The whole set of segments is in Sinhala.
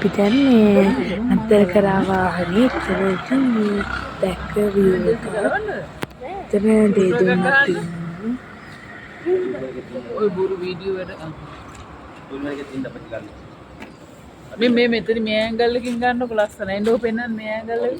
අපි දැන් මේ අන්තර කරා වාහනේ ඉතලදී දැක්ක view එක. එතන දෙදුන්නක් තියෙනවා. ඔය බොරු වීඩියෝ වැඩ මේ මෙතන මේ ඇන්ගල් එකකින් ගන්නකො ලස්සනයි. එන්නෝ පෙන්නන්න මේ ඇන්ගල් එක.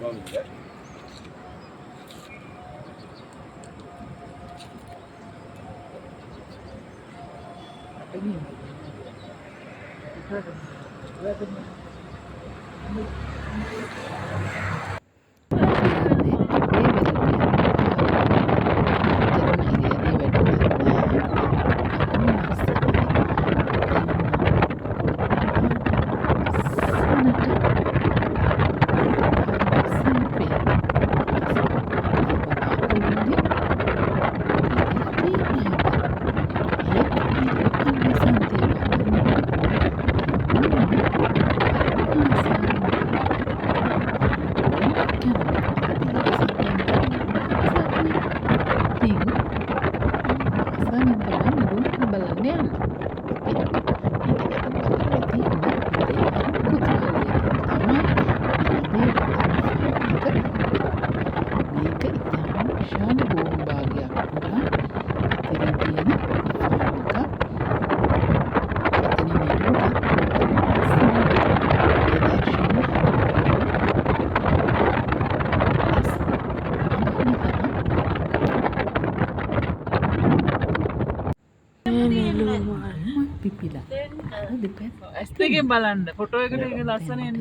ඇස්තකින් බලන්න ෆොටෝ එකට එක ලස්සන එන්න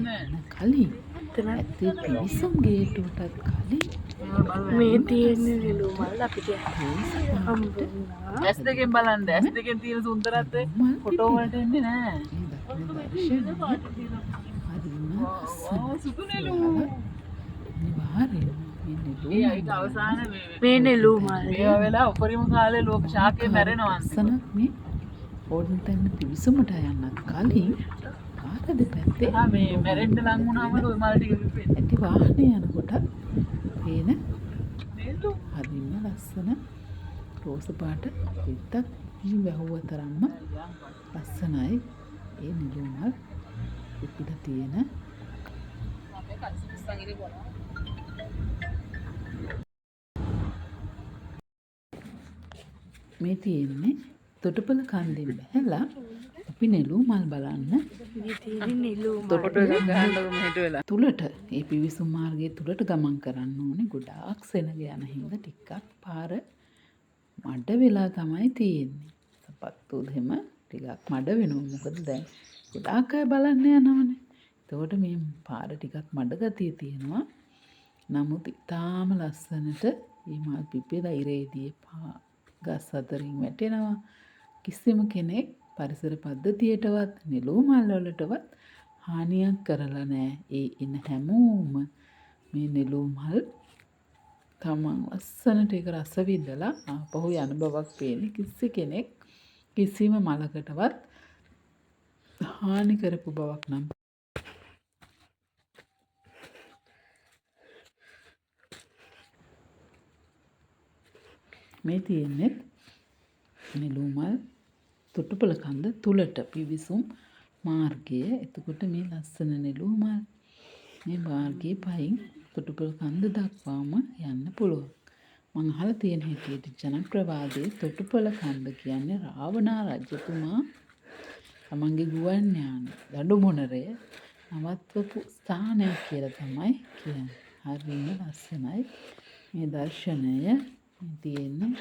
කලින් ඇත්තේ පිවිසුම් ගේටුවටත් කලින් මේ තියෙන නෙළු මල් අපිට හම්බුණා. ඇස් දෙකෙන් බලන්න ඇස් දෙකෙන් තියෙන සුන්දරත්වය ෆොටෝ වලට එන්නේ නෑ. සුදු නෙළු මේ නෙළු මල් මේවා වෙලා උපරිම කාලේ ලෝක ශාකේ මැරෙනවා අන්සන මේ ඕඩන් තැන්න පිවිසුමට යන්නත් කලින් කාටද පැත්තේ මේ මැරෙන්න ලං වුණාම ඔය මල් ටික විපෙන්නේ. ඇති වාහනේ යනකොට පේන නෙළු හරිම ලස්සන රෝස පාට පිටක් මේ වැහුව තරම්ම ලස්සනයි. ඒ නෙළු මල් පිටිලා තියෙන මේ තියෙන්නේ තොටුපළ කන්දෙන් බැහැලා අපි නෙළු මල් බලන්න මේ තියෙන නෙළු මල් ෆොටෝ එකක් ගහන්නකො මෙහෙට වෙලා. තුලට ඒ පිවිසුම් මාර්ගයේ තුලට ගමන් කරන්න ඕනේ. ගොඩාක් සෙනග යන හින්දා ටිකක් පාර මඩ වෙලා තමයි තියෙන්නේ. සපත්තු දෙම ටිකක් මඩ වෙනවා. මොකද දැන් ගොඩාක් අය බලන්න යනවනේ. එතකොට මේ පාර ටිකක් මඩ ගතිය තියෙනවා. නමුත් ඉතාම ලස්සනට මේ මල් පිපිලා ඉරේදී ගස් අතරින් වැටෙනවා. කිසිම කෙනෙක් පරිසර පද්ධතියටවත් නෙළු මල් වලටවත් හානියක් කරලා නැහැ. ඒ ඉන්න හැමෝම මේ නෙළු මල් තමන් ලස්සනට ඒක රස විඳලා ආපහු යන බවක් පේන්නේ. කිසි කෙනෙක් කිසිම මලකටවත් හානි කරපු බවක් නම් මේ තියෙන්නේ නෙළු මල් තොටුපළ කන්ද තුලට පිවිසුම් මාර්ගය. එතකොට මේ ලස්සන නෙළු මල් මේ මාර්ගයේ පයින් තොටුපළ කන්ද දක්වාම යන්න පුළුවන්. මං අහලා තියෙන හැටියට ජනප්‍රවාදයේ තොටුපළ කන්ද කියන්නේ රාවණා රජතුමා තමන්ගේ ගුවන් යාන දඩුමොනරය නවත්වපු ස්ථානයක් කියලා තමයි කියන්නේ. හරිම ලස්සනයි මේ දර්ශනය. තියෙන්නේ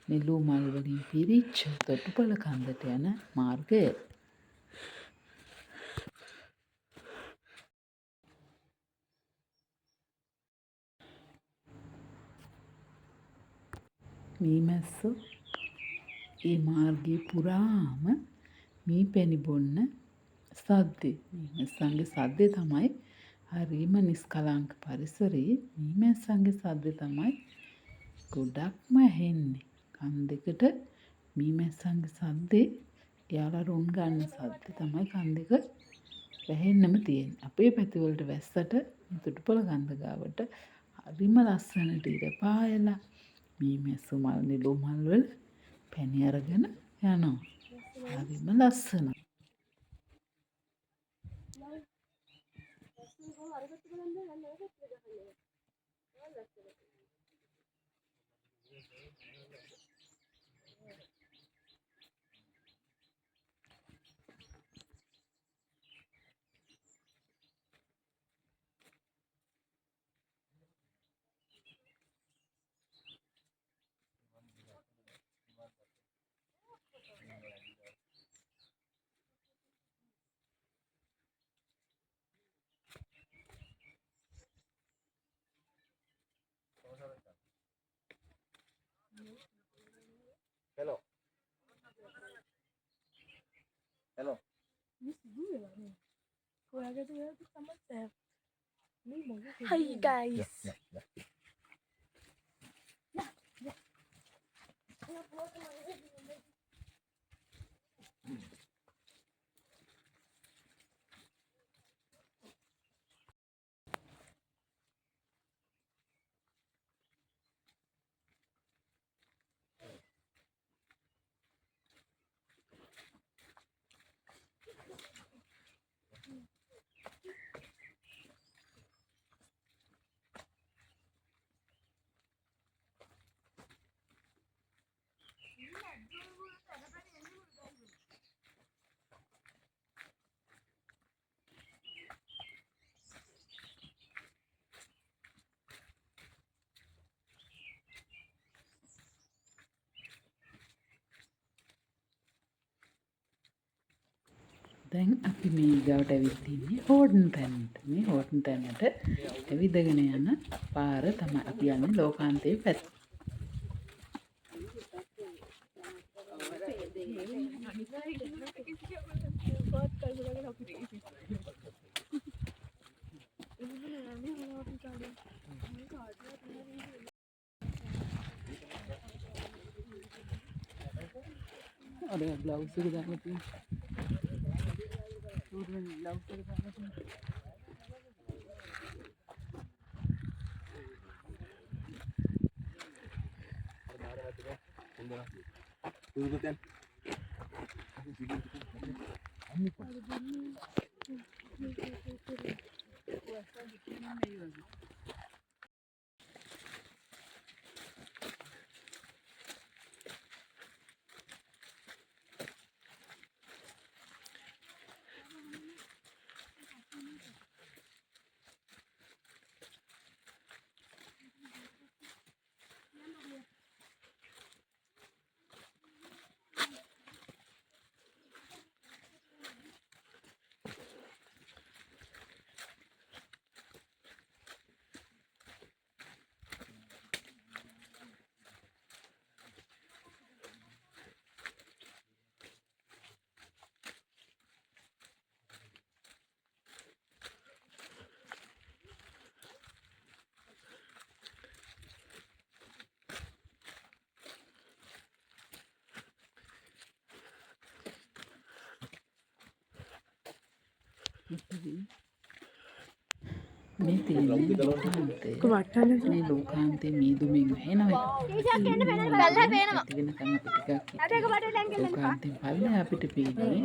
නෙළු මල් වලින් පිරිච්ච තොටුපළ කන්දට යන මාර්ගය. මීමැස්සෝ ඒ මාර්ගයේ පුරාම මී පැණි බොන්න සද්දේ. මීමැස්සන්ගේ සද්දේ තමයි හරිම නිස්කලංක පරිසරයේ මීමැස්සන්ගේ සද්දේ තමයි ගොඩක්ම ඇහෙන්නේ. කන් දෙකට මීමැස්සන්ගේ සද්දේ එයාලා රුන් ගන්න සද්දේ තමයි කන් දෙක වැහෙන්නම තියෙන්නේ. අපේ පැතිවලට වැස්සට තොටුපළ කන්ද ගාවට හරිම ලස්සනට ඉර පායලා මීමැස්සු මල් නෙළු මල් වල පැණි අරගෙන යනවා. හරිම ලස්සනයි. Hello. Hello. Hi guys. දැන් අපි මේ ඊගාවට ඇවිත් ඉන්නේ හෝඩන් තැනට. මේ හෝඩන් තැනට ඇවිදගෙන යන පාර තමයි අපි යන්නේ ලෝකාන්තයේ පැත්ත. අර බ්ලවුස් එක දාන්න තියෙනවා. මේ තියෙන්නේ ලෝකාන්තය. මේ ලෝකාන්තේ මීදුමින් වෙනවා. වෙනකම් අපි ටිකක් ලෝකාන්තෙන් පල්ලෙහා අපිට පේන්නේ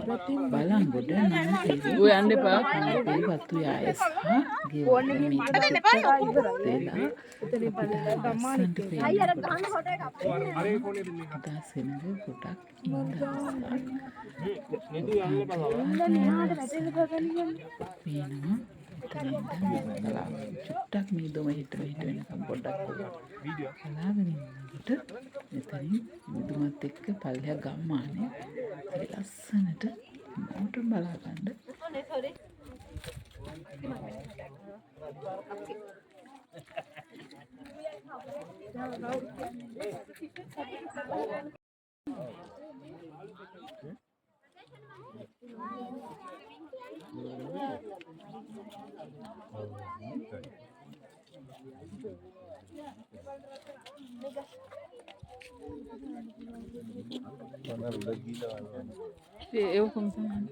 බලංගොඩ නාන්තේ. ඔය යන්න එපා. ඒ වතු යායස් ගේ මේ අයියර ගහන ෆොටෝ එකක් දාසෙනග ගොඩක් ඉඳලා පේනවා. චුට්ටක් මීදුම හිට වෙනකම් පොඩ්ඩක් කලාගෙන ඉන්නකොට මෙතනින් මීදුමත් එක්ක පල්ලෙහා ගම්මානේ ලස්සනට මොටර් බලා ගන්න. Eu como também.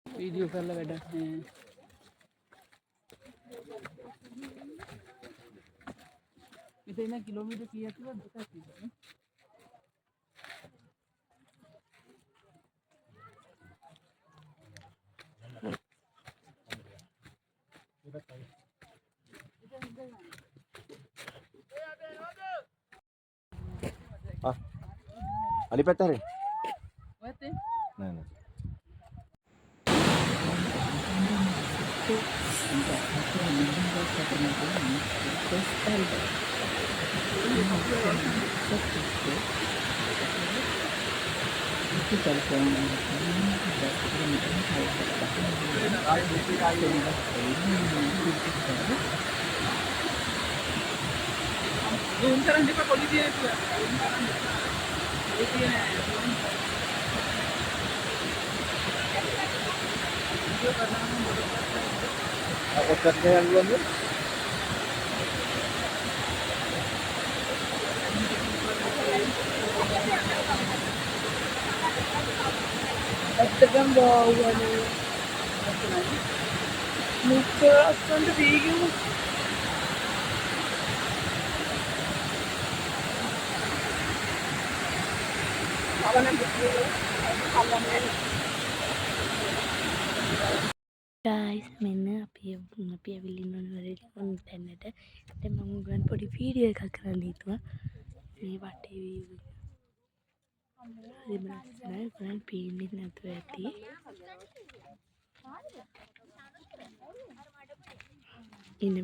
වීඩියෝ කරලා වැඩක් නෑ. මෙතන කිලෝමීටර් කීයක් තිබුණද? දෙකක් තිබුණා. අනිත් පැත්ත හරිය. ඔයත් නෑ නෑ. zoom කරන් දෙපා පොඩි දිනේ තුල. ඒ කියන්නේ වීඩියෝ කරනවා නම් ඔක්කොත් ගන්න ඇත්තටම බාවුවනේ මුඛ අස්සන්ට වීගින් guys මෙන්න අපි ඇවිල්ලා ඉන්න තැනට දැන් මම ගන්න පොඩි වීඩියෝ එකක් කරන්න හිතුවා මේ වටේ වීව් හරිම ලස්සනයි ගන්න පේන්නේ නැතුව ඇති ඉන්න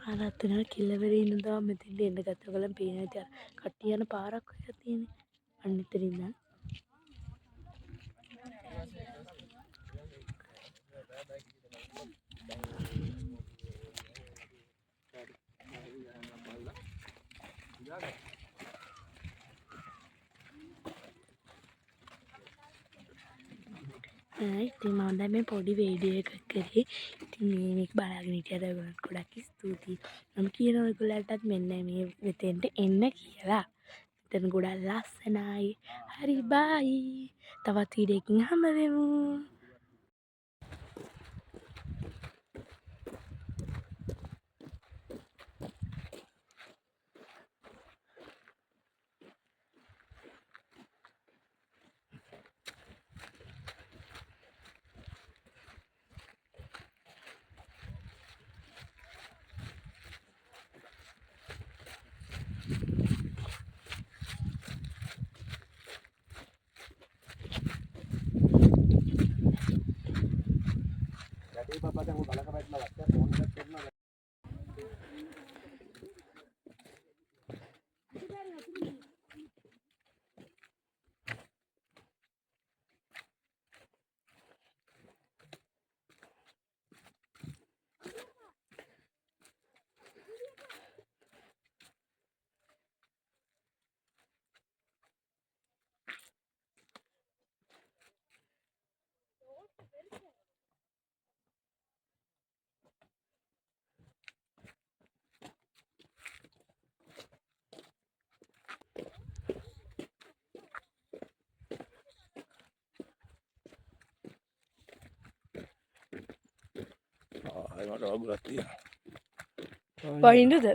ආරත්තන කිල්ලවරේ ඉඳලා මෙතෙන්ට එන්න ගත්තා ගලන් පේන ඇති අර කට්ටිය යන පාරක් ඔය තියෙන්නේ අන්න එතන ඉඳන් ඉතින් මම දැන් මේ පොඩි වීඩියෝ එකක් කරේ. ඉතින් මේක බලාගෙන හිටියට ඔයගොල්ලන්ට ගොඩක් ස්තුතියි. මම කියනවා ඔයගොල්ලන්ටත් මෙන්න මේ මෙතෙන්ට එන්න කියලා. මෙතන ගොඩක් ලස්සනයි. හරි බයි. තවත් වීඩියෝ එකකින් හම්බෙමු. ඒ බබා දැන් ඔය බලක වැටලා වත්තක් ෆෝන් එකක් කරනවා. ආ ඒ මට වගුරක් තියෙනවා. වහින්නද?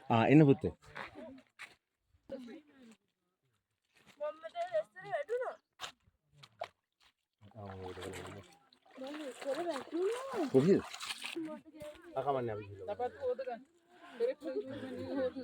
එන්න පුත්තේ. කොහෙද? අකමන්නේ අපි ගිහලා. dapat foto kan direct foto.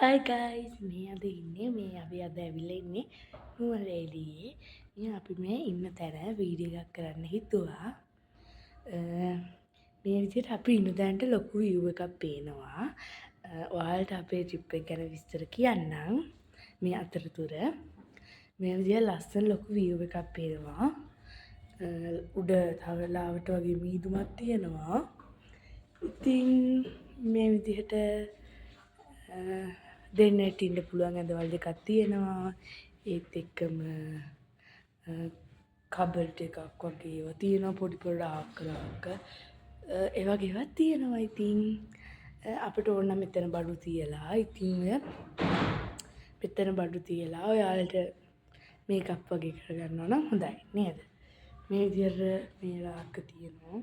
හයි ගයිස්, මේ අද ඉන්නේ මේ අපි අද ඇවිල්ලා ඉන්නේ නුවරඑළියේ. ඉතින් අපි මේ ඉන්න තැන වීඩියෝ එකක් කරන්න හිතුවා. මේ විදිහට අපි ඉන්න තැනට ලොකු view එකක් පේනවා. ඔයාලට අපේ ට්‍රිප් එක ගැන විස්තර කියන්නම්. මේ අතරතුර මේ විදිහට ලස්සන ලොකු view එකක් පේනවා. උඩ තව ලාවට වගේ මීදුමක් තියෙනවා. ඉතින් මේ විදිහට දෙන්නට ඉන්න පුළුවන් ඇඳවල් දෙකක් තියෙනවා. ඒත් එක්කම කබඩ් එකක් වගේ ඒවා තියෙනවා, පොඩි පොඩි ආකාරයක ඒ වගේ ඒවා තියෙනවා. ඉතින් අපිට ඕන නම් මෙතන බඩු තියලා ඉතින් මෙතන බඩු තියලා ඔයාලට මේකප් වගේ කරගන්නවා නම් හොඳයි නේද? මේ විදිහට මේ රාක්ක තියෙනවා.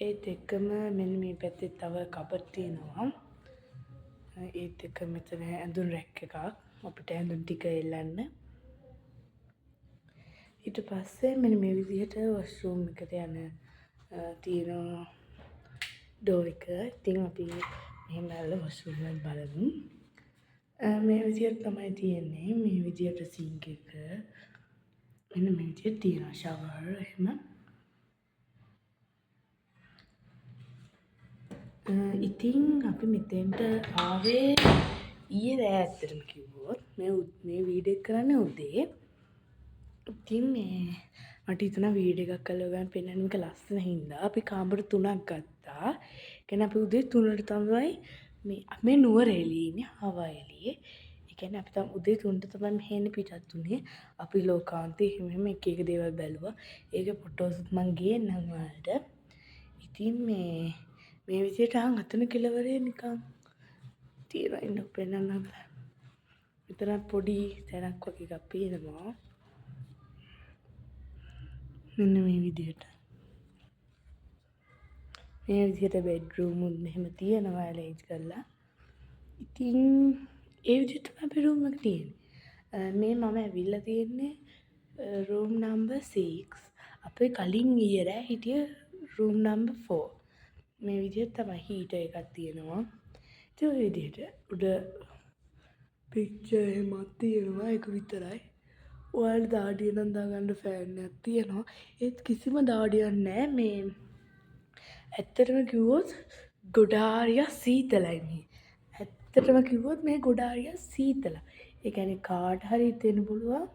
ඒත් එක්කම මෙන්න මේ පැත්තේ තව කබඩ් තියෙනවා. ඒත් එක්ක මෙතන ඇඳුම් රැක් එකක් අපිට ඇඳුම් ටික එල්ලන්න. ඊට පස්සේ මෙන්න මේ විදිහට වොෂ්රූම් එකට යන තියෙන ඩෝර් එක. ඉතින් අපි මෙහෙම බලලා වොෂ්රූම් එක බලමු. මේ විදිහට තමයි තියෙන්නේ. මේ විදිහට සිංක් එක මෙන්න මේ විදිහට තියෙනවා. ෂවර් එහෙම. ඉතින් අපි මෙතෙන්ට ආවේ ඊයේ රෑ ඇත්තටම කිව්වොත් මේ වීඩියෝ එක කරන්නේ උදේ. ඉතින් මට හිතුණා වීඩියෝ එකක් කරලා ගන්න පෙන්නන්න මේක ලස්සන හින්දා අපි කාමර 3ක් ගත්තා. කියන්නේ අපි උදේ 3ට තමයි මේ නුවරඑළියේ ඉන්නේ හවඑළියේ. ඒ කියන්නේ අපි තම උදේ 3ට තමයි මෙහෙන් පිටත් උනේ. අපි ලෝකාන්තේ එහෙම එක එක දේවල් බැලුවා. ඒකේ ෆොටෝස් මං ගේන්නම් ඔයාලට. ඉතින් මේ විදිහට අතන කෙළවරේ නිකන් තියලා ඉන්න පෙන්නන්න. මෙතන පොඩි තැනක් වගේ එකක් පේනවා. මෙන්න මේ විදිහට. මේ විදිහට බෙඩ්රූම් උත් මෙහෙම තියෙනවා ඇලේන්ජ් කරලා. ඉතින් ඒ විදිහට අපේ රූම් එක තියෙන්නේ. මේ මම ඇවිල්ලා තියෙන්නේ රූම් නම්බර් 6. අපේ කලින් ඊයේ රෑ හිටිය රූම් නම්බර් 4. මේ විදිහට තමයි හීටර් එකක් තියෙනවා. ඉතින් ඔය විදිහට උඩ පික්චර් එහෙමත් තියෙනවා. ඒක විතරයි. ඔයාලට දාඩිය නම් දාගන්න ෆෑන් එකක් තියෙනවා. ඒත් කිසිම දාඩියක් නැහැ. මේ ඇත්තටම කිව්වොත් ගොඩාරියක් සීතලයි මේ. ඇත්තටම කිව්වොත් මේ ගොඩාරියක් සීතලයි. ඒ කියන්නේ කාට හරි හිතෙන්න පුළුවන්.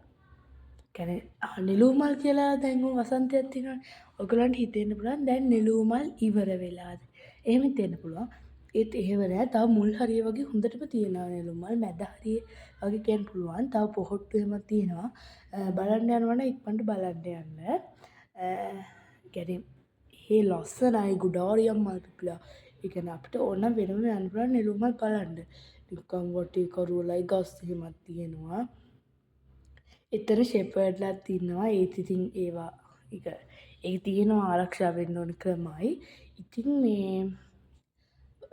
කියන්නේ නෙළුමල් කියලා දැන් වසන්තයක් තියෙනවානේ. ඔයගලන්ට හිතෙන්න පුළුවන් දැන් නෙළුමල් ඉවර වෙලාද. එහෙම හිතෙන්න පුළුවන්. ඒත් එහෙම නෑ. තව මුල් හරිය වගේ හොඳටම තියෙනවා නෙළුමල්. මැද හරිය වගේ කියන්න පුළුවන්. තව පොහොට්ටු එහෙමත් තියෙනවා. බලන්න යනවා නම් ඉක්මනට බලන්න යන්න. කියන්නේ ඒ ලස්සනයි ගොඩාරියක් මල් පිපිලා. ඒ කියන්නේ අපිට ඕන වෙනම යන්න පුළුවන් නෙළුමල් බලන්න. නිකන් වටේ කරුවලයි ගස් එහෙමත් තියෙනවා. එතන ෂෙපර්ඩ්ලාත් ඉන්නවා. ඒත් ඉතින් ඒවා ඒක තියෙනවා ආරක්ෂා වෙන්න ඕන ක්‍රමයි. ඉතින්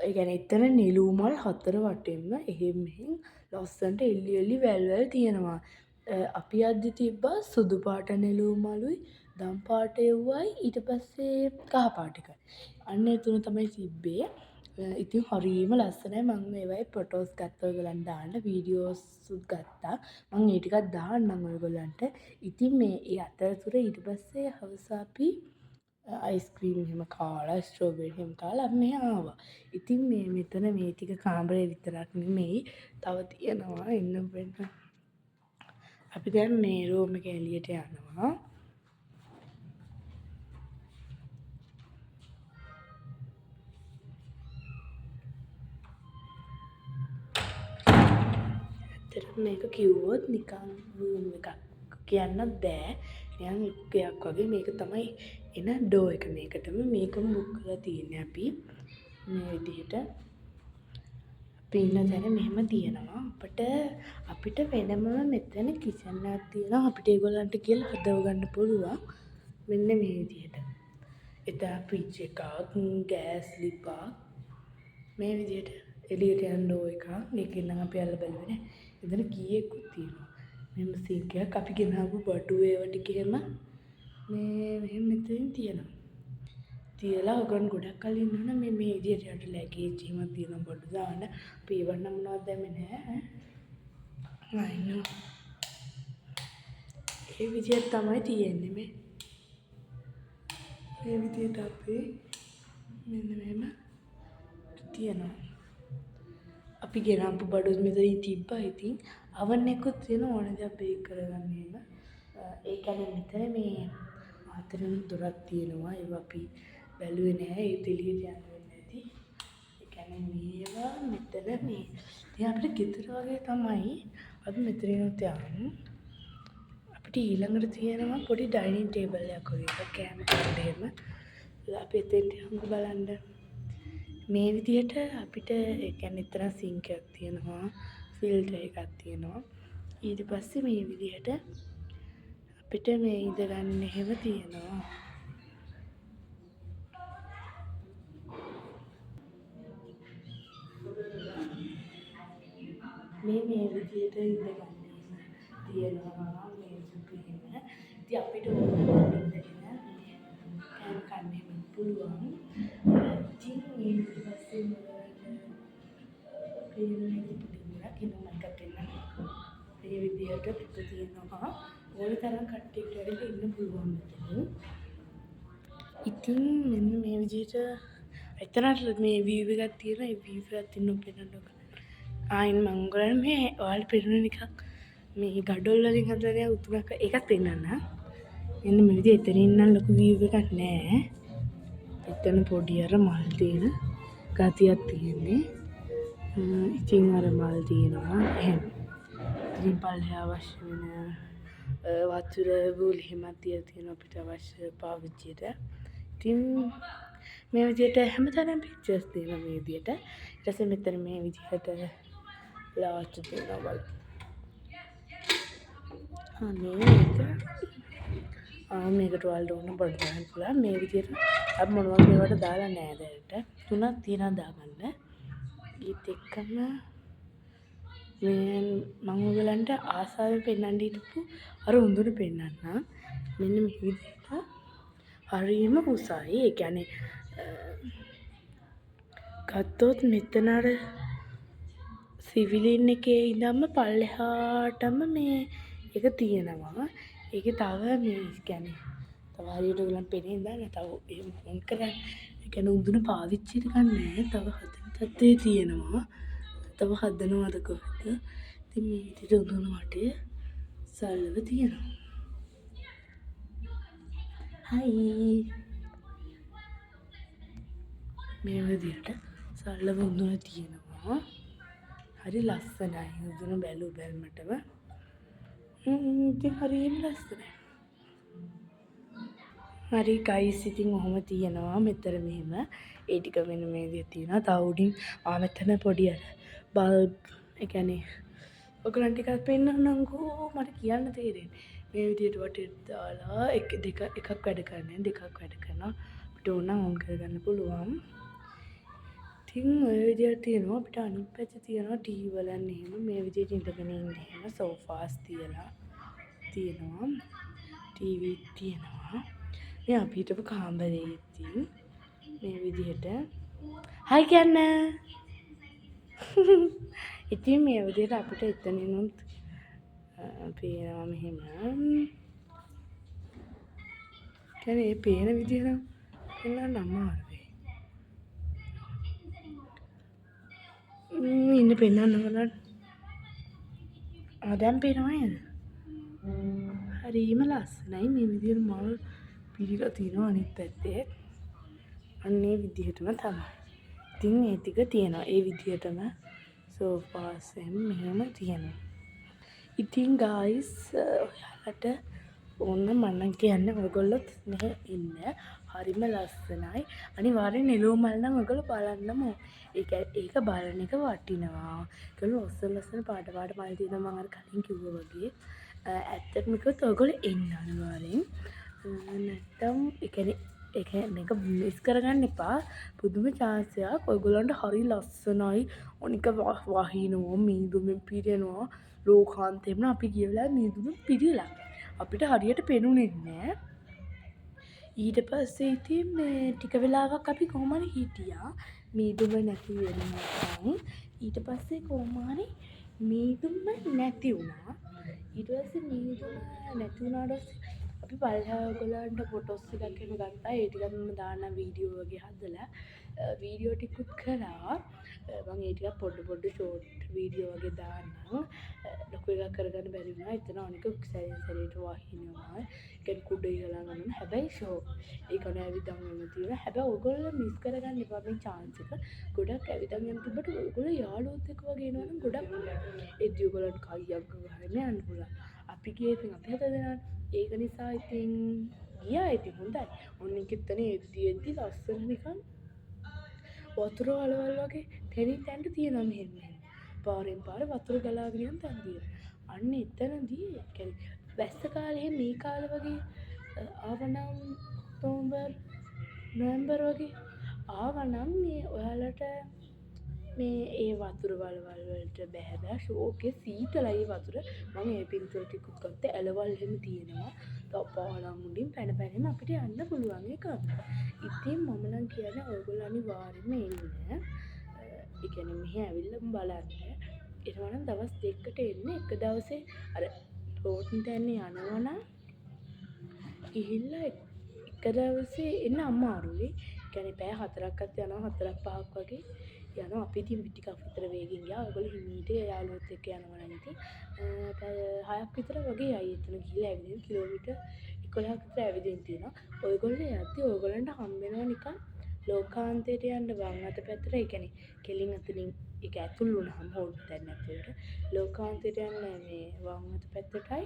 ඒ කියන්නේ එතන නෙළුමල් 4 වටෙන්ම එහෙම මෙහෙම ලස්සනට එල්ලි වැල් තියෙනවා. අපි අද්දි තිබ්බා සුදු පාට නෙළුමලුයි දම් පාට එව්වයි ඊට පස්සේ කහ පාට එකයි. අන්න ඒ තුන තමයි තිබ්බේ. ඉතින් හරිම ලස්සනයි. මම මේවයි ෆොටෝස් ගත්තා ඔයගලන්ට දාන්න. වීඩියෝස් උත් ගත්තා. මම ඒ ටිකක් දාන්නම් ඔයගලන්ට. ඉතින් ඒ අතරතුර ඊට පස්සේ හවස අපි අයිස්ක්‍රීම් එහෙම කාලා ස්ට්‍රෝබෙරි එහෙම කාලා අපි මෙහා ආවා. ඉතින් මෙතන මේ ටික කාමරේ විතරක් නෙමෙයි තව තියෙනවා. එන්න වෙන්න අපි දැන් මේ රූම් එක එළියට යනවා. ඇත්තටම මේක කිව්වොත් නිකන් රූම් එකක් කියන්නත් බෑ. නිකන් ලුක්කයක් වගේ මේක තමයි එන ඩෝ එක. මේකටම මේකම බුක් කරලා තියෙන්නේ අපි. මේ විදිහට අපි ඉන්න තැන මෙහෙම තියෙනවා. අපිට වෙනම මෙතන කිචන් එකක් තියෙනවා. අපිට ඒගොල්ලන්ට කියලා හදව ගන්න පුළුවන්. මෙන්න මේ විදිහට. එතන ෆ්‍රිජ් එකක්, ගෑස් ලිපක් මේ විදිහට එළියට යන ඩෝ එකක්. මේකෙන් නම් අපි අල්ල බැලුවේ නෑ. එතන කීයකුත් තියෙනවා. මෙන්න සිංක් එකක් අපි ගෙනාවු බඩු ඒව ටික එහෙම මෙහෙම මෙතනින් තියෙනවා. තියලා ඔයගොල්ලන් ගොඩක් කල් ඉන්නවනම් මේ විදිහට යට ලැගේජ් එහෙම තියෙනවා බඩු දාන්න. අපි ඒව නම් මොනවද දැම්මේ නෑ. අයිනෝ. ඒ විදිහට තමයි තියෙන්නේ මේ. මේ විදිහට අපි මෙන්න මෙහෙම තියෙනවා. අපි ගෙනාපු බඩු මෙතනින් තිබ්බා. ඉතින් oven එකකුත් තියෙන ඕන දෙයක් බේක් කරගන්න එහෙම. ඒ කියන්නේ මෙතන මේ අතරම දොරක් තියෙනවා. ඒක අපි බැලුවේ නෑ. ඒ එළියට යන්න වෙන්නේ නැති. ඒ කියන්නේ මේවා මෙතන මේ ඉතින් අපිට ගෙදර වගේ තමයි. අපි මෙතනින් යමු. අපිට ඊළඟට තියෙනවා පොඩි ඩයිනින් ටේබල් එකක් වගේ එකක් කෑම කන්න එහෙම. අපි එතෙන්ට යමු බලන්න. මේ විදිහට අපිට ඒ කියන්නේ එතන සිංක් එකක් තියෙනවා, ෆිල්ටර් එකක් තියෙනවා. ඊට පස්සේ මේ විදිහට අපිට මේ ඉඳ ගන්න එහෙම තියෙනවා. මේ විදිහට ඉඳ ගන්න එහෙම තියෙනවා. මේ සුපිරිම. ඉතින් අපිට ඕන ඉඳගෙන කෑම කන්න පුළුවන්. ඉතින් ඊට පස්සේ මේ විදිහට පිට තියෙනවා. ඕන තරම් කට්ටියට ඇවිල්ලා ඉන්න පුළුවන් මෙතන. ඉතින් මෙන්න මේ විදිහට එතනට මේ view එකක් තියෙනවා. ඒ view එකත් ඉන්න පෙන්නන්නක. ආයින් මම ඔයගොල්ලන්ට මේ ඔයාලට පෙන්නන එකක් මේ ගඩොල් වලින් හදලා උතුරක ඒකත් පෙන්නන්න. මෙන්න මේ විදිහට එතනින් නම් ලොකු view එකක් නෑ. එතන පොඩි අර මල් තියෙන ගතියක් තියෙන්නේ. ඉතින් අර මල් තියෙනවා. එහෙනම් ඉතින් පල්ලෙහා අවශ්‍ය වෙන වතුර බෝලි හිමක් තියලා තියෙනවා අපිට අවශ්‍ය පාවිච්චියට. ඉතින් මේ විදිහට හැමතැනම පික්චර්ස් තියෙනවා මේ විදිහට. ඊට පස්සේ මෙතන මේ විදිහට ලාස්ට් තියෙනවා බලන්න. මේකට ඔයාලට ඕන බඩ දාන්න පුළුවන්. මේ විදිහට අපි මොනවද මේවට දාලා නෑ දැනට. 3ක් තියෙනවා දාගන්න. ඊට එක්කම මම ඔයගලන්ට ආසාවෙන් පෙන්නන්න හිටපු අර උඳුන පෙන්නන්න. මෙන්න මේ විදිහට හරියම උසයි. ඒ කියන්නේ ගත්තොත් මෙතන අර සිවිලින් එකේ ඉඳන්ම පල්ලෙහාටම මේ එක තියෙනවා. ඒකේ තව මේ කියන්නේ තව හරියට ඔයගලන් පෙනේ ඉඳන් තව එහෙම ඔන් කරන්නේ. ඒ කියන්නේ උඳුන පාවිච්චි කරන්නේ තව හදන තත්ත්වේ තියෙනවා. තව හදනවද කොහෙද? ඉතින් මේ විදිහට උඳුන වටේ සල්ලව තියෙනවා. හයි මේ විදිහට සල්ලව උඳුන තියෙනවා. හරි ලස්සනයි උඳුන බැලුමටම. ඉතින් හරියම ලස්සනයි. හරි ගයිස් ඉතින් ඔහොම තියෙනවා මෙතන මෙහෙම. ඒ ටික මෙන්න මේ විදිහට තියෙනවා. තව උඩින් මෙතන පොඩි අර බල්බ් ඒ කියන්නේ ඔයගලන් ටිකක් පෙන්නන්නම්කෝ මට කියන්න තේරෙන්නේ. මේ විදිහට වටේට දාලා එකක් වැඩ කරන්නේ දෙකක් වැඩ කරනවා. අපිට ඕන නම් ඔන් කරගන්න පුළුවන්. ඉතින් ඔය විදිහට තියෙනවා. අපිට අනිත් පැත්තේ තියෙනවා ටීවී බලන්න එහෙම මේ විදිහට ඉඳගෙන ඉන්න එහෙම සෝෆාස් තියලා තියෙනවා. ටීවී තියෙනවා. මේ අපි හිටපු කාමරේ ඉතින් මේ විදිහට හයි කියන්න. ඉතින් මේ විදිහට අපිට එතනිනුත් පේනවා මෙහෙම. කියන්නේ මේ පේන විදිහ නම් එන්න අමාරුයි. ඉන්න පෙන්නන්න බලන්න. දැන් පේනවා නේද? හරිම ලස්සනයි. මේ විදිහට මල් පිළිලා තියෙනවා අනිත් පැත්තේ. අන්නේ විදිහටම තමයි. ඉතින් මේ ටික තියෙනවා. ඒ විදිහටම සෝෆාස් එහෙම මෙහෙම තියෙනවා. ඉතින් ගයිස් ඔයාලට ඕන්න මන්නම් කියන්න ඔයගොල්ලොත් මෙහෙ ඉන්න හරිම ලස්සනයි අනිවාර්යෙන් නෙළුම් මල් නම් ඔයගොල්ලෝ බලන්නම ඒක බලන එක වටිනවා ඒගොල්ලෝ ලස්සන පාට මල් තියෙනවා මම අර කලින් කිව්වා වගේ ඇත්තටම කිව්වොත් ඔයගොල්ලෝ එන්න අනිවාර්යෙන් නැත්තම් ඒක මේක මිස් කරගන්න එපා පුදුම chance එකක් ඔයගොල්ලන්ට හරි ලස්සනයි ඔනික වහිනවා මීදුමෙන් පිරෙනවා ලෝකාන්තෙම අපි ගිය වෙලාවේ මීදුමෙන් පිරිලා අපිට හරියට පෙනුනේ නැහැ ඊට පස්සේ ඉතින් මේ ටික වෙලාවක් අපි කොහොම හරි හිටියා මීදුම නැති වෙනකන් ඊට පස්සේ කොහොම හරි මීදුම නැති වුණා ඊට පස්සේ මීදුම නැති වුණාට අපි පල්ලෙහා ඔයගොල්ලන්ට ෆොටෝස් ටිකක් එහෙම ගත්තා ඒ ටිකක් මම දාන්න වීඩියෝ වගේ හදලා වීඩියෝ ටිකුත් කරා මම ඒ ටිකක් පොඩ ෂෝට් වීඩියෝ වගේ දාන්නම් ලොකු එකක් කරගන්න බැරි වුණා එතන අනික සැරේට වහිනවා කියන්නේ කුඩ ඉහලා ගන්න හැබැයි ෂෝ ඒක නෑ ඇවිදන් යන තියෙන හැබැයි ඔයගොල්ලෝ මිස් කරගන්න එපා මේ chance එක ගොඩක් ඇවිදන් යන තිබ්බට ඔයගොල්ලෝ යාළුවොත් එක්ක වගේ එනවනම් ගොඩක් එද්දි ඔයගොල්ලන්ට කයියක් ගහගෙන යන්න පුළුවන් අපි ගියේ ඉතින් අපි හත දෙනා ඒක නිසා ඉතින් ගියා ඉතින් හොඳයි ඔන්න කිත්තනේ එද්දි ලස්සන නිකන් වතුර වලවල් වගේ තැනින් තැනට තියෙනවා මෙහෙම පාරෙන් පාර වතුර ගලාගෙන යන තැන් තියෙනවා අන්න එතනදී කියන්නේ වැස්ස කාලේ මේ කාලේ වගේ ආවනම් ඔක්තෝබර් නොවැම්බර් වගේ ආවනම් මේ ඔයාලට මේ ඒ වතුර වලවල් වලට බැහැලා ෂෝකේ සීතලයි වතුර මම ඒ පින්තූර ටිකක් ගත්තා ඇලවල් එහෙම තියෙනවා තපාලම් මුඩින් පැන පැනම අපිට යන්න පුළුවන් ඒක ඉතින් මම නම් කියන්නේ ඔයගොල්ලෝ අනිවාර්යෙන්ම එන්න ඒ කියන්නේ මෙහෙ ඇවිල්ලා බලන්න ඊටවනම් දවස් දෙකකට එන්න එක දවසේ අර රෝටන් තැන්නේ යනවනම් ගිහිල්ලා එක දවසේ එන්න අමාරුයි කියන්නේ පැය 4ක්වත් යනවා 4-5ක් වගේ යනවා අපි ඉතින් ටිකක් විතර වේගෙන් ගියා ඔයගොල්ලෝ හිමීට යාළුවොත් එක්ක යනවා නම් ඉතින් පැය 6ක් විතර වගේ යයි එතන ගිහලා ඇවිදින්න කිලෝමීටර් 11ක් විතර ඇවිදින්න තියෙනවා ඔයගොල්ලෝ යද්දි ඔයගොල්ලන්ට හම්බ වෙනවා නිකන් ලෝකාන්තයට යන්න වම් අත පැත්තට ඒ කියන්නේ කෙලින් අතනින් ඒක ඇතුල් වුණාම හොල් දැන් ඇතුළට ලෝකාන්තයට යන්න මේ වම් අත පැත්තටයි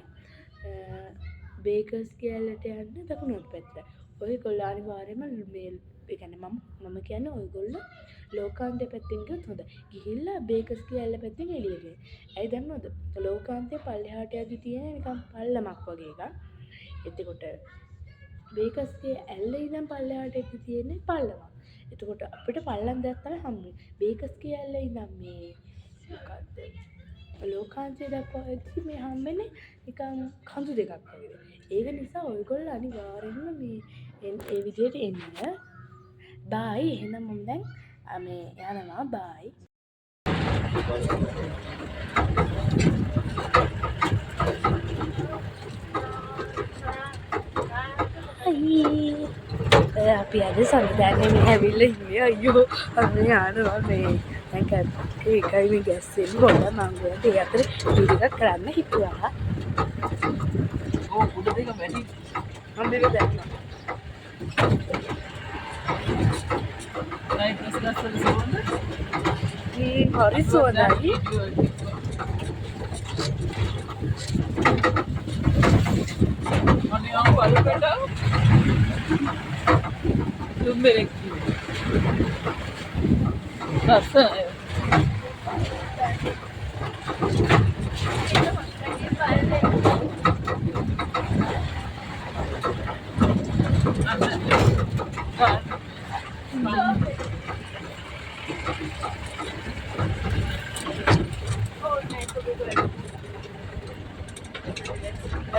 බේකර්ස් කැලේට යන්න දකුණු අත පැත්තට ඔයගොල්ලෝ අනිවාර්යයෙන්ම මේ ඒ කියන්නේ මම කියන්නේ ඔයගොල්ලෝ ලෝකාන්තයේ පැත්තෙන් ගියොත් හොඳයි. ගිහිල්ලා බේකර්ස් කැලේ පැත්තෙන් එළියට එන්න. ඇයි දන්නවද? ලෝකාන්තයේ පල්ලෙහාට යද්දි තියෙන නිකන් පල්ලමක් වගේ එකක්. එතකොට බේකර්ස් කැලේ ඉඳන් පල්ලෙහාට යද්දි තියෙන්නේ පල්ලමක්. එතකොට අපිට පල්ලම් දෙකක් තමයි හම්බෙන්නේ. බේකර්ස් කැලේ ඉඳන් මේ මොකද්ද? ලෝකාන්තයේ දක්වා යද්දි මේ හම්බෙන්නේ නිකන් කඳු දෙකක් වගේ. ඒක නිසා ඔයගොල්ලෝ අනිවාර්යෙන්ම මේ ඒ විදිහට එන්න. බයි එහෙනම් මම දැන් මේ යනවා බයි අපි අද සඳහන්නේ මේ ඇවිල්ලා ඉන්නේ අයියෝ අපි යනවා මේ දැන් ඒකයි මේ ගැස්සෙන්නේ බොන්න මම ගියා ඒ අතරේ වීඩියෝ එකක් කරන්න හිතුවා කුඩ දෙක වැඩි මම දෙක දැක්කා නයි ප්‍රශ්න සල්සොන්ද මේ හරි සුවඳයි අනේ ආව වලකට දුම්බෙක් ලස්සනයි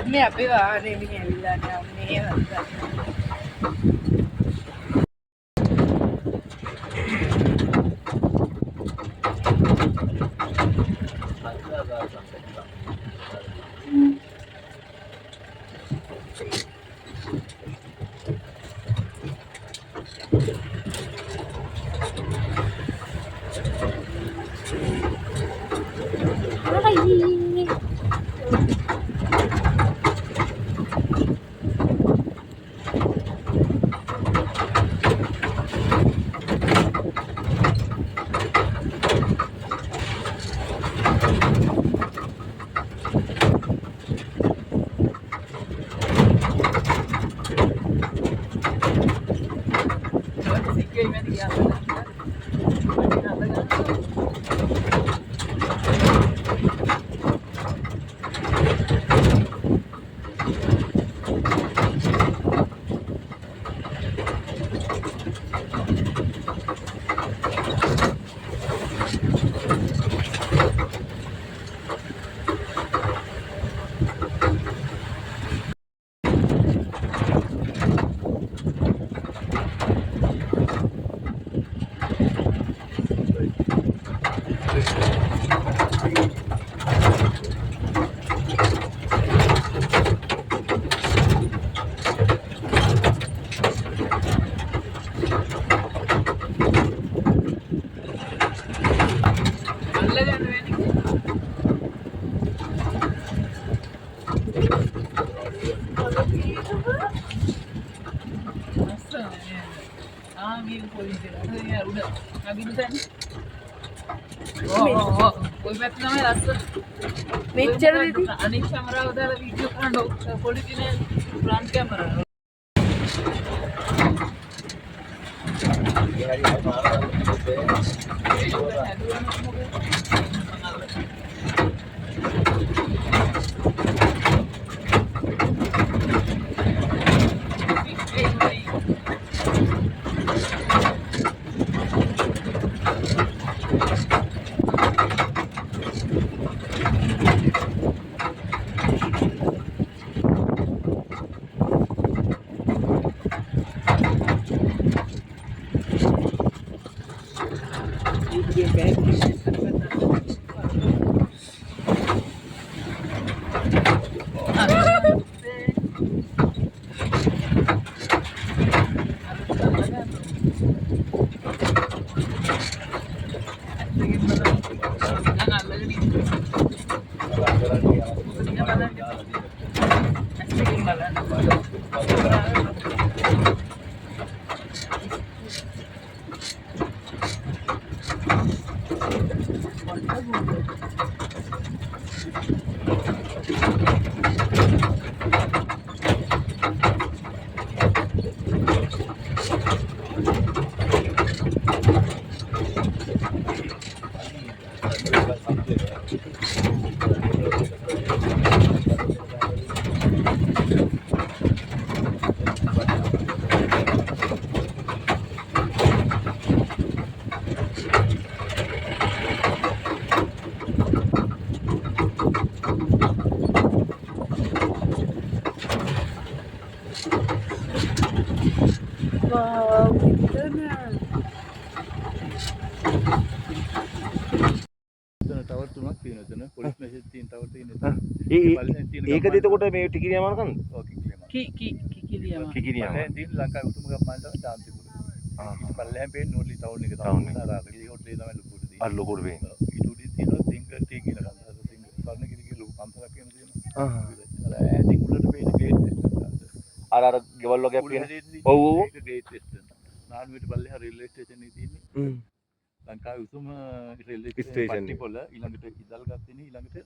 මේ අපේ වාහනේ මිනිහ ඇවිල්ලා යන්නේ වත්තා හරි අහලා අල්ලගන්න වෙන්නේ. ආමින් පොලිසිය. අර උඩ නගින්න තැන. ඔය පැත්ත තමයි ලස්සන. මෙච්චර දිදි අනිත් කැමරාව දාලා වීඩියෝ කරන්න පොලිසිය නේ ෆ්‍රන්ට් කැමරාව. ටවර් තුනක් තියෙනවා එතන. පොලිස් මැසේජ් තියෙන ටවර් තියෙනවා. ඒකද එතකොට මේ ටිකිරියාම කන්ද? ඔව් කිකිලියම. ටිකිරියාම. දැන් තියෙන ලංකාවේ උතුම් ගම්මානට ශාන්තිපුර. පල්ලෙහාම පේන නෝලි ටවුන් එක තමයි. අර ඒ හොටලේ තමයි ලොකුට තියෙන්නේ. අර ලොකුට වෙන්නේ. ඊට උඩින් තියෙනවා සිංගල් ටී කියලා කන්ද. සිංගල් ස්වර්ණගිරිගේ ලොකු පන්සලක් වෙන තියෙනවා. අර ඈතින් උඩට පේන ගේට් එක. අර ගෙවල් වගේ තියෙන. ඔව් ඔව්. ඒක ගේට් ස්ටේෂන්. නානුවෙට පල්ලෙහා රේල්වේ ස්ටේෂන් එකේ තියෙන්නේ. ලංකාවේ උතුම් රේල්වේ ස්ටේෂන් පොළ ඊළඟට ඉදල්ගත්තේ ඊළඟට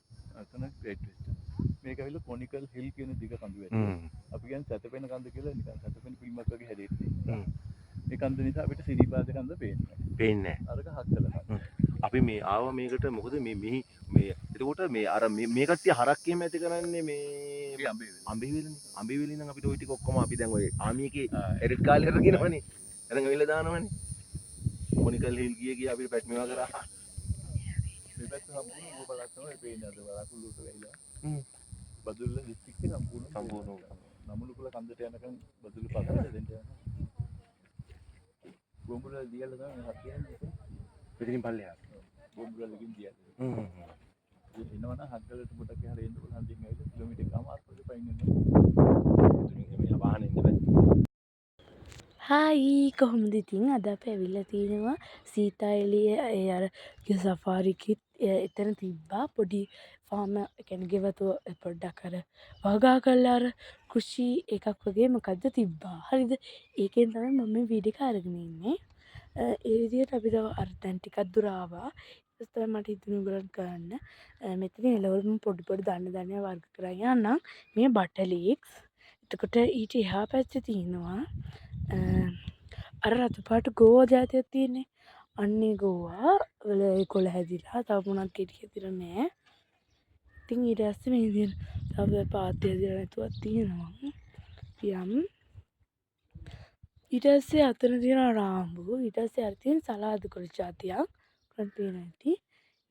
එතන ග්‍රේට් වෙස්ටර්න්. මේක ඇවිල්ලා කොනිකල් හිල් කියන දිග කඳු වැටේ. අපි කියන්නේ සැතපෙන කඳ කියලා නිකන් සැතපෙන පිළිමක් වගේ හැදෙන්නේ. මේ කඳ නිසා අපිට සිරිපාද කඳ පේන්නේ නැහැ. පේන්නේ නැහැ. අරක හක්කලා. අපි මේ ආව මේකට මොකද මේ එතකොට මේ අර මේ කට්ටිය හරක් එහෙම ඇති කරන්නේ මේ අඹේවිලනේ. අඹේවිලේ නම් අපිට ওই ටික ඔක්කොම අපි දැන් ඔය ආමි එකේ එරිට් කාලේ කරගෙනවනේ. එතන ගවිලා දානවනේ. කොනිකල් හිල් ගිය අපිට පැට් මේවා කරා. මේ පැත්ත සම්පූර්ණ ඔබ බලන්න තමයි පේන්නේ අද වරකුළුට වෙයිලා. බදුල්ල දිස්ත්‍රික්කේ සම්පූර්ණ නමුළුකුල කන්දට යනකම් බදුල්ල පස්සට දෙන්න යනවා. බොම්බුල දියලා තමයි හත් කියන්නේ. පිටින් පල්ලෙහා. බොම්බුලකින් දියලා. එනවනම් හත්වලට පොඩක් එහාට එන්න පුළුවන් හන්දියෙන් ඇවිල්ලා කිලෝමීටර් එකමාරක් වගේ පයින් යනවා. මේ වාහනේ ඉන්න බෑ. හායි කොහොමද ඉතින් අද අපි ඇවිල්ලා තිනවා සීතා එළිය ඒ අර සෆාරි කිට් එතන තිබ්බා පොඩි ෆාම් කියන්නේ ගෙවතු පොඩ්ඩක් අර වගා කරලා අර කෘෂි එකක් වගේ මොකද්ද තිබ්බා හරිද ඒකෙන් තමයි මම මේ වීඩියෝ එක අරගෙන ඉන්නේ ඒ විදිහට අපිට අර දැන් ටිකක් දුර ආවා ඊට පස්සේ මට හිතුණා උගලන් කරන්න මෙතන එළවලු පොඩි පොඩි ධාන්‍ය වර්ග කරා යන්නම් මේ බටර් ලීක්ස් එතකොට ඊට එහා පැත්තේ තියෙනවා අර රතු පාට ගෝවා ජාතියක් තියෙන්නේ. අන්නේ ගෝවා වල කොළ හැදිලා තව මොනක් ගෙඩි හැදිලා නෑ. ඉතින් ඊට පස්සේ මේ විදිහට තව පාත් හැදිලා නැතුවක් තියෙනවා. යම් ඊට පස්සේ අතන තියෙනවා රාම්බු. ඊට පස්සේ අර තියෙන සලාද කොළ ජාතියක්. ඔයාලට පේනවා ඇති.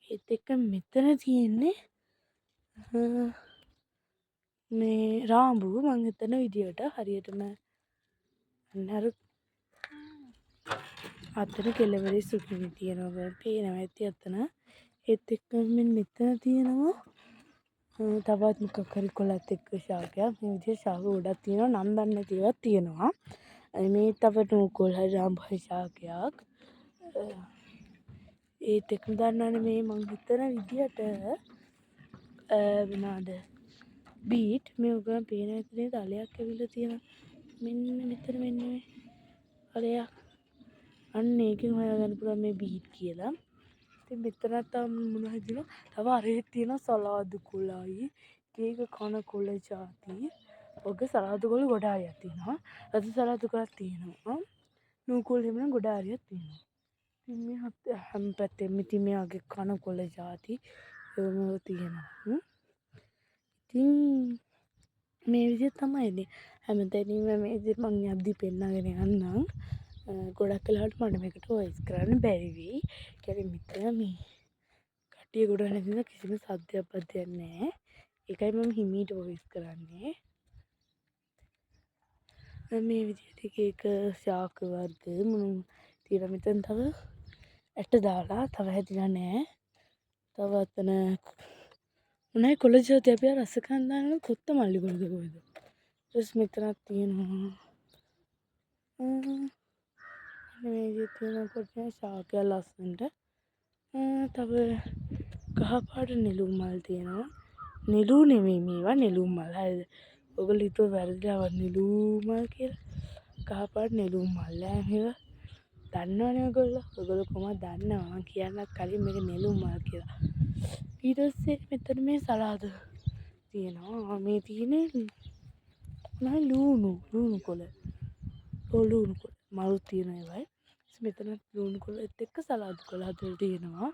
ඒත් එක්ක මෙතන තියෙන්නේ මේ රාම්බු මං හිතන විදියට හරියටම අර අතන කෙළවරේ සුකුමි තියෙනවා පේනවා ඇති අතන. ඒත් එක්ක මෙතන තියෙනවා තවත් මොකක් හරි කොළත් එක්ක ශාකයක්. මේ විදිහට ශාක ගොඩක් තියෙනවා. නම් දන්නේ නැති ඒවාත් තියෙනවා. මේ තව නූකෝල් හරි රාම්බු හරි ශාකයක්. ඒත් එක්කම දන්නවනේ මේ මං හිතන විදියට මොනවාද බීට් මේ ඔයගොල්ලන් පේන විදිහේ තලයක් ඇවිල්ලා තියෙනවා. මෙන්න මෙතන මෙන්න මේ තලයක්. අන්න ඒකෙන් හොයාගන්න පුළුවන් මේ බීට් කියලා. ඉතින් මෙතනත් තව මොනවා හැදිලා තව අරේ තියෙන සලාද කොළයි කේක කන කොළ ජාති. ඔක සලාද කොළ ගොඩ හරියක් තියෙනවා. රතු සලාද කොළක් තියෙනවා. නූකෝල් එහෙම ගොඩ හරියක් තියෙනවා. ඉතින් මේ හැම පැත්තෙම ඉතින් මේ වගේ කන කොළ ජාති ඒවම තියෙනවා. ඉතින් මේ විදිහට තමයි ඉන්නේ. හැමතැනින්ම මේ විදිහට මං යද්දි පෙන්නගෙන යන්නම්. ගොඩක් වෙලාවට මට මේකට වොයිස් කරන්න බැරි වෙයි. කියන්නේ මෙතන මේ කට්ටිය ගොඩ නැතිනම් කිසිම සද්දයක් පද්දයක් නැහැ. ඒකයි මම හිමීට වොයිස් කරන්නේ. මේ විදිහට එක ශාක වර්ග මොනවා තියෙනවා මෙතන තව ඇට දාලා තව හැදිලා නැහැ. තව අතන මොනයි කොළ ජාති අපි රස කන්දාන කොත්තමල්ලි කොළද කොහෙද? ඊට මෙතනක් තියෙනවා. මේ විදිහට තියෙන පොඩි ශාකයක් ලස්සනට. තව කහ පාට නෙළුම් මල් තියෙනවා. නෙළු නෙමෙයි මේවා නෙළුම් මල්. හරිද? ඔයගොල්ලෝ හිතුව වැරදිලා නෙළුම් මල් කියලා. කහ පාට නෙළුම් මල් මේවා. දන්නවනේ ඔයගොල්ලෝ. ඔයගොල්ලෝ කොහොමද දන්නවා? මම කියන්නත් කලින් මේක නෙළුම් මල් කියලා. ඊට පස්සේ මෙතන මේ සලාද තියෙනවා. මේ තියෙන්නේ ලුණු කොළ. ලුණු කොළ. මලු තියෙන ඒවායි. මෙතන ලුණු කොළත් එක්ක සලාද කොළ හදලා තියෙනවා.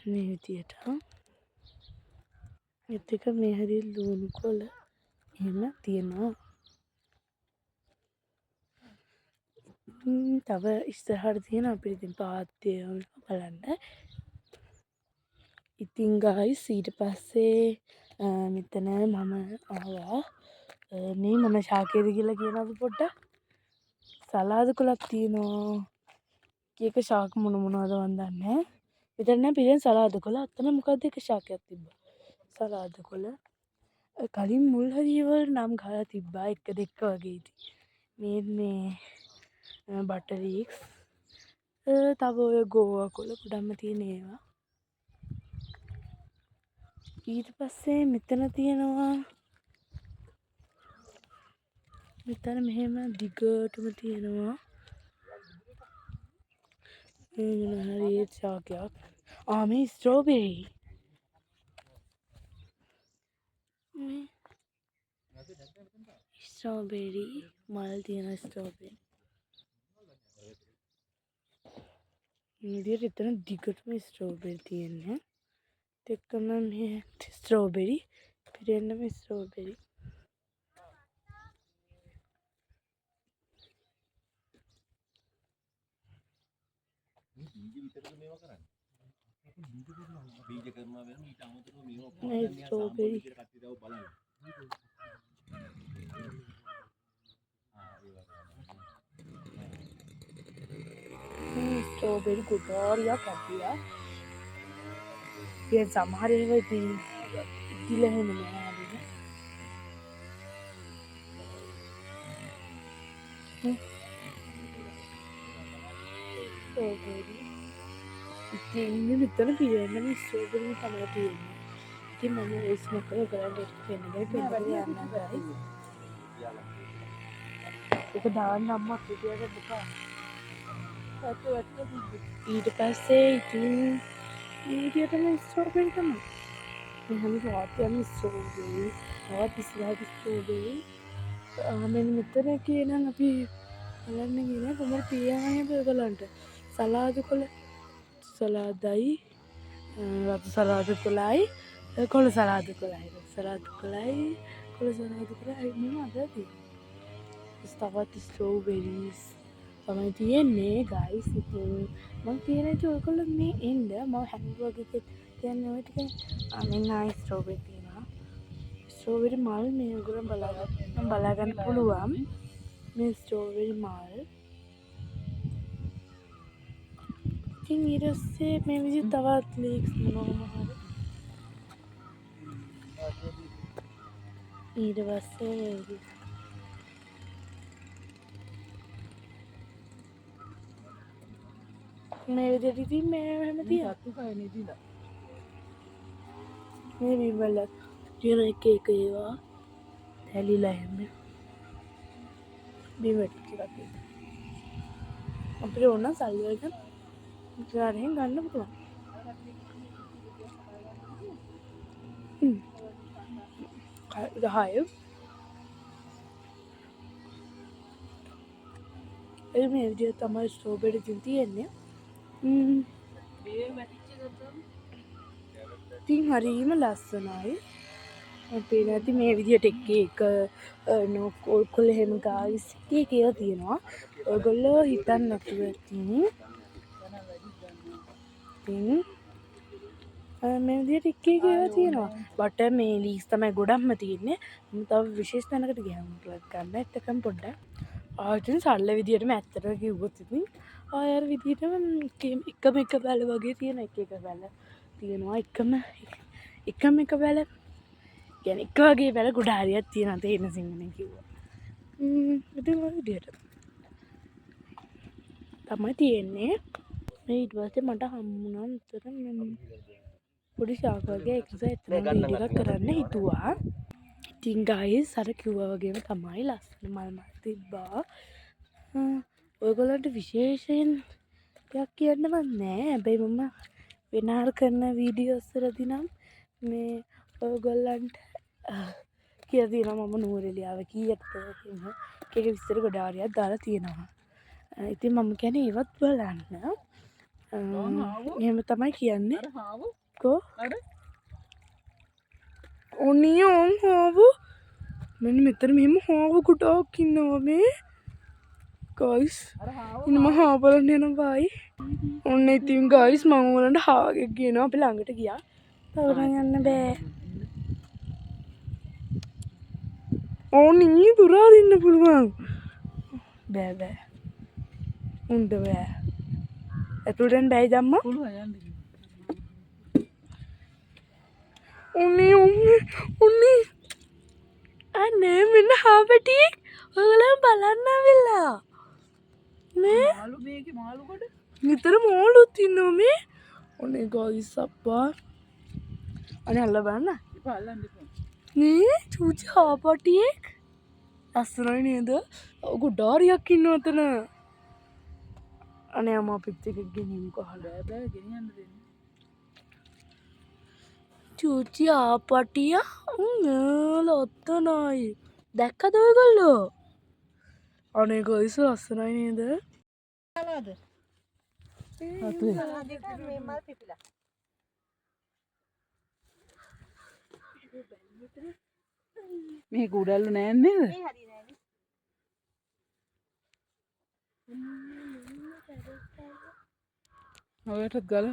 මේ විදියට. ඒත් එක මේ හැරි ලුණු කොළ එහෙම තියෙනවා. තව ඉස්සරහට තියෙන අපිට ඉතින් පාත්‍ය බලන්න. ඉතින් ගයිස් ඊට පස්සේ මෙතන මම ආවා. මේ මොන ශාකයද කියලා කියනවද පොඩ්ඩක්? සලාද කොළක් තියෙනවා. එක ශාක මොනවද මන් දන්නේ නැහැ. මෙතන නම් පිළින් සලාද කොළ. අතන මොකද්ද එක ශාකයක් තිබ්බා. සලාද කොළ. කලින් මුල් හරිය වල නම් ගහලා තිබ්බා. එක දෙක වගේ ඉතින්. මේ බටරික්ස් තව ඔය ගෝවා කොළ ගොඩක්ම තියෙන ඒවා. ඊට පස්සේ මෙතන තියෙනවා මෙතන මෙහෙම දිගටම තියෙනවා මොන හරි ශාකයක්. මේ ස්ට්‍රෝබෙරි. ස්ට්‍රෝබෙරි මල් තියෙන ස්ට්‍රෝබෙරි. විදියට එතන දිගටම ස්ට්‍රෝබෙරි තියෙන්නේ. එක්කම මේ ස්ට්‍රෝබෙරි පිරෙන්නම ස්ට්‍රෝබෙරි. ස්ට්‍රෝබෙරි ස්ට්‍රෝබෙරි ගොඩාරියක් ඇතිලා. ඒ සමහර ඒවා ඉතින් ඉතිලා එහෙම නෑ නේද? ස්ට්‍රෝබෙරි ඉතින් මෙතන පිරෙන්න ස්ට්‍රෝබෙරි තමයි තියෙන්නේ. ඉතින් මම ඒ ස්මෝක් කරලා පෙන්නන්නේ යන්න ගයි. ඒක දාන්න අම්මා පිටියට දුකා. ඊට පස්සේ ඉතින් මේ විදියටම ස්ට්‍රෝබෙරි තමයි. මේ හැම පාටයක්ම ස්ට්‍රෝබෙරි. තවත් ඉස්සරහට ස්ට්‍රෝබෙරි. මෙන්න මෙතන කියනනම් අපි බලන්න ගිහලා කොහොමද පියාගෙන ඒගොල්ලන්ට සලාද කොළ සලාදයි රතු සලාද කොළයි කොළ සලාද කොළයි සලාද කොළයි කොළ සලාද කොළයි මොනවද තියෙන්නේ තවත් ස්ට්‍රෝබෙරිස් තමයි තියෙන්නේ ගයිස් ඉතින් මම කියන ඉතින් ඔයගොල්ලෝ මේ එන්න මම හැන්ඩ්බැග් එකේ තියන්නේ ඔය ටික මෙන්න ආයි ස්ට්‍රෝබෙරි තියෙනවා ස්ට්‍රෝබෙරි මල් මේ ඔයගොල්ලෝ බලා ගන්න පුළුවන් මේ ස්ට්‍රෝබෙරි මල් ඉතින් ඊට පස්සේ මේ විදිහට තවත් ලීක්ස් මොනවා හරි ඊට පස්සේ මේ විදිහට ඉතින් මේ හැම තියන සත්තු කය නිදිලා. මේ විවල තියෙන එක එක ඒවා හැලිලා හැම බිමට ටිකක් අපිට ඕන සල්ලි වලට ඉස්සරහින් ගන්න පුළුවන්. දහය ඒ මේ විදිහට තමයි ස්ට්‍රෝබෙරි තියෙන්නේ. ඉතින් හරිම ලස්සනයි. අපේ නැති මේ විදිහට එක කොළ එහෙම ගාවිස් එක ඒවා තියෙනවා. ඔයගොල්ලෝ හිතන්න නැතුව ඉතින් මේ විදිහට එක ඒවා තියෙනවා. බට මේ ලීක්ස් තමයි ගොඩක්ම තියෙන්නේ. මම තව විශේෂ තැනකට ගියාම ගන්න එකම පොඩ්ඩක්. ආයෙත් සල්ල විදිහටම ඇත්තට කිව්වොත් ඉතින් ආයෙ අර විදිහටම එකම එක බැල වගේ තියෙන එක බැල තියෙනවා. එකම එක බැල කියන්නේ එක වගේ බැල ගොඩ හරියක් තියෙනවා තේරෙන සිංහලෙන් කිව්වා. ඉතින් ඔය විදිහට තමයි තියෙන්නේ. මේ ඊට පස්සේ මට හම්බුණා උතර පොඩි ශාක වගේ එක නිසා එතන වීඩියෝ එකක් කරන්න හිතුවා. ඉතින් ගයිස් අර කිව්වා වගේම තමයි ලස්සන මල් තිබ්බා. ඔයගොල්ලන්ට විශේෂයෙන් දෙයක් කියන්න මම නෑ. හැබැයි මම වෙනාල් කරන වීඩියෝස් වලදී නම් මේ ඔයගොල්ලන්ට කියලා තියෙනවා මම නුවරඑළියාව කීයටද කියන එක විස්තර ගොඩ ආරියක් දාලා තියෙනවා. ඉතින් මම කියන්නේ ඒවත් බලන්න. එහෙම තමයි කියන්නේ. අර හාව කො අර ඔනියෝන් හාව මෙන්න මෙතන මෙහෙම හාව ගොඩක් ඉන්නවා මේ ගයිස්. අර හාව ඉන්න මම හාව බලන්න යනවා. ඔන්න ඉතින් ගයිස් මම ඔයාලන්ට හාවගෙක් ගේනවා. අපි ළඟට ගියා. තව නම් යන්න බෑ. ඕනි දුර අරින්න පුළුවන්. බෑ. උන්ට බෑ. ඇතුළෙන් බෑයි දැම්මා. පුළුවන් යන්න. උන්නේ අනේ මෙන්න හාවටියෙක් ඔයගොල්ලෝ බලන්න ආවිල්ලා මේ මාළු මේකේ මාළු කොට නිතර මෝලුත් ඉන්නවා මේ ඔනේ ගයිස් අප්පා අනේ අල්ල බලන්න බලන්න ඉතින්. මේ චූචි හාවටියෙක් ලස්සනයි නේද ගොඩාරියක් ඉන්නවා එතන අනේ අම්මා පිට් එකක් ගෙනියමුකෝ අහලා බෑ ගෙනියන්න දෙන්න. චූචි ආපටිය ලොත්තනයි දැක්කද ඔයගොල්ලෝ අනේ ගයිස් ලස්සනයි නේද මේ කුඩල්ලු නෑ නේද? ඔයටත් ගල